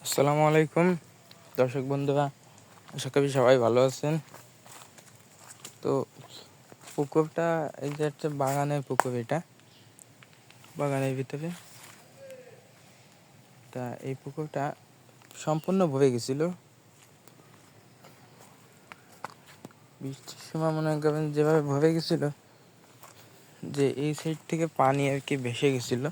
আসসালামু আলাইকুম দর্শক বন্ধুরা, আশা করি সবাই ভালো আছেন। তো পুকুরটা এই যে একটা বাগানের পুকুর, এটা বাগানের ভিতরে। তা এই পুকুরটা সম্পূর্ণ ভরে গেছিল বৃষ্টির সময়। মনে করেন যেভাবে ভরে গেছিল যে এই সাইড থেকে পানি আর কি ভেসে গেছিল।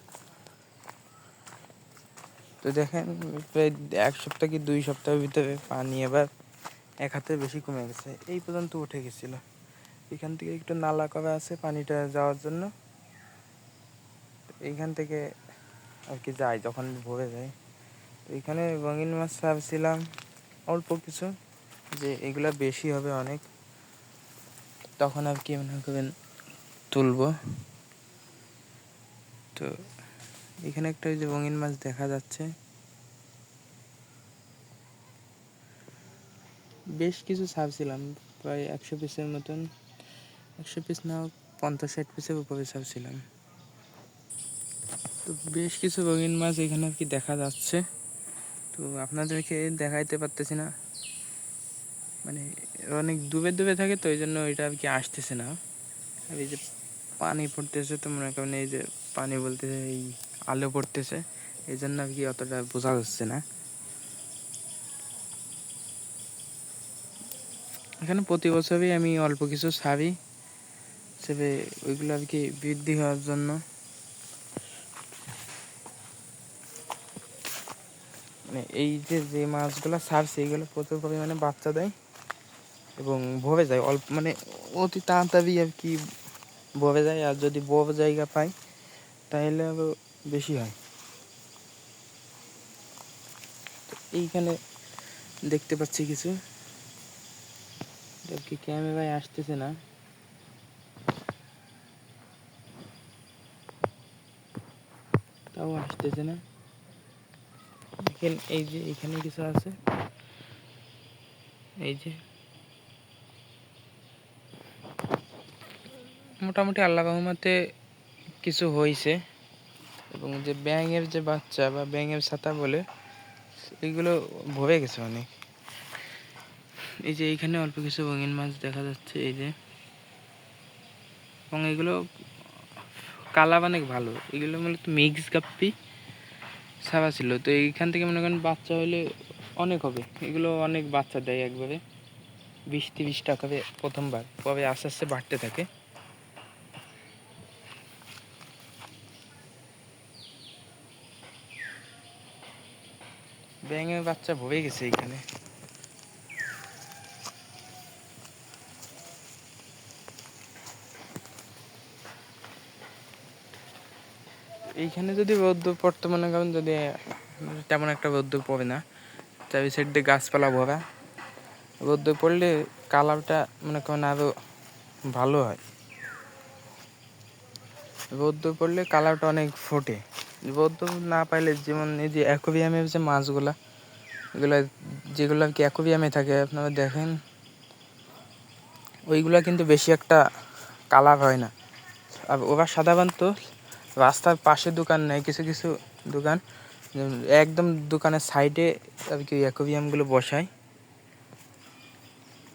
তো দেখেন প্রায় 1 সপ্তাহ কি 2 সপ্তাহের ভিতরে পানি এবার 1 হাতের বেশি কমে গেছে, এই পর্যন্ত উঠে গেছিল। এখান থেকে একটু নালা করা আছে পানিটা যাওয়ার জন্য, এইখান থেকে আর কি যায় যখন ভরে যায়। তো এখানে রঙিন মাছ ছাড়ছিলাম অল্প কিছু, যে এগুলা বেশি হবে অনেক, তখন আর কি মনে করেন তুলবো। তো এখানে একটা ওই যে রঙিন মাছ দেখা যাচ্ছে, বেশ কিছু ছাড়ছিলাম, প্রায় 100 পিসের মতন, 100 পিস না 50-60 পিসের উপরে ছাড়ছিলাম। তো বেশ কিছু রঙিন মাছ এখানে আর কি দেখা যাচ্ছে। তো আপনাদেরকে দেখাইতে পারতেছি না, মানে অনেক ডুবে ডুবে থাকে, তো এই জন্য এটা আর কি আসতেছে না। আর এই যে পানি পড়তেছে, তো মনে করেন এই যে পানি বলতেছে এই আলো পড়তেছে, এই জন্য আর কি অতটা বোঝা যাচ্ছে না। এখানে প্রতি বছরই আমি অল্প কিছু ছাড়ি, সেবে ওইগুলো আর কি বৃদ্ধি হওয়ার জন্য। মানে এই যে যে মাছগুলো ছাড়ছে এইগুলো প্রচুর পরিমাণে বাচ্চা দেয় এবং ভরে যায় অল্প, মানে অতি তাড়াতাড়ি আর কি ভরে যায়। আর যদি বড় জায়গা পাই তাহলে আরও বেশি হয়। এইখানে দেখতে পাচ্ছি কিছু, এটা কি ক্যামেরায় আসতেছে না। তাও আসতেছে না। দেখেন এই যে এখানে কিছু আছে, এই যে মোটামুটি আল্লাহ রহমতে কিছু হয়েছে। এবং যে ব্যাঙের যে বাচ্চা বা ব্যাঙের ছাতা বলে, এইগুলো ভরে গেছে অনেক। এই যে এইখানে অল্প কিছু রঙিন মাছ দেখা যাচ্ছে, এই যে। এবং এগুলো কালার অনেক ভালো, এগুলো মূলত মিক্স গাপ্পি ছাড়া ছিল। তো এইখান থেকে মনে করেন বাচ্চা হলে অনেক হবে, এগুলো অনেক বাচ্চা দেয় একবারে 20-30টা করে প্রথমবার, পরে আস্তে আস্তে বাড়তে থাকে। ব্যাঙের বাচ্চা ভরে গেছে এইখানে। এইখানে যদি রোদ্দুর পড়তো, মনে করেন যদি তেমন একটা রোদ্দুর পড়ে না, চারি সাইড দিয়ে গাছপালা ভরা, রোদ্দুর পড়লে কালারটা মনে করেন আরও ভালো হয়। রোদ্দুর পড়লে কালারটা অনেক ফোটে। রোদ্দুর না পাইলে, যেমন এই যে অ্যাকোরিয়ামের যে মাছগুলা, এগুলা যেগুলো আর কি অ্যাকোরিয়ামে থাকে, আপনারা দেখেন ওইগুলা কিন্তু বেশি একটা কালার হয় না। আর ওরা সাধারণত রাস্তার পাশে দোকান নেয়, কিছু কিছু দোকান একদম দোকানের সাইডে আর কি অ্যাকোরিয়ামগুলো বসায়,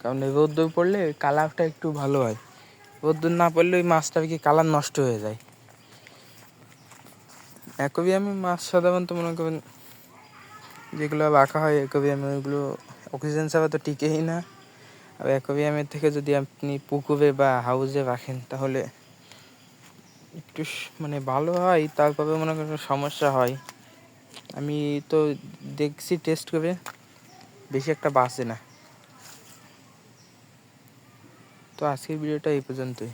কারণ রোদ্দুর পড়লে কালারটা একটু ভালো হয়। রোদ্দুর না পড়লে ওই মাছটা আর কি কালার নষ্ট হয়ে যায়। অ্যাকোরিয়ামে মাছ সাধারণত মনে করেন যেগুলো রাখা হয় অ্যাকোরিয়ামে, ওইগুলো অক্সিজেন ছাড়া তো টিকেই না। আর অ্যাকোরিয়ামের থেকে যদি আপনি পুকুরে বা হাউসে রাখেন তাহলে একটু মানে ভালো হয়, তারপরে মনে করেন সমস্যা হয়। আমি তো দেখছি টেস্ট করে, বেশি একটা বাঁচে না। তো আজকের ভিডিওটা এই পর্যন্তই।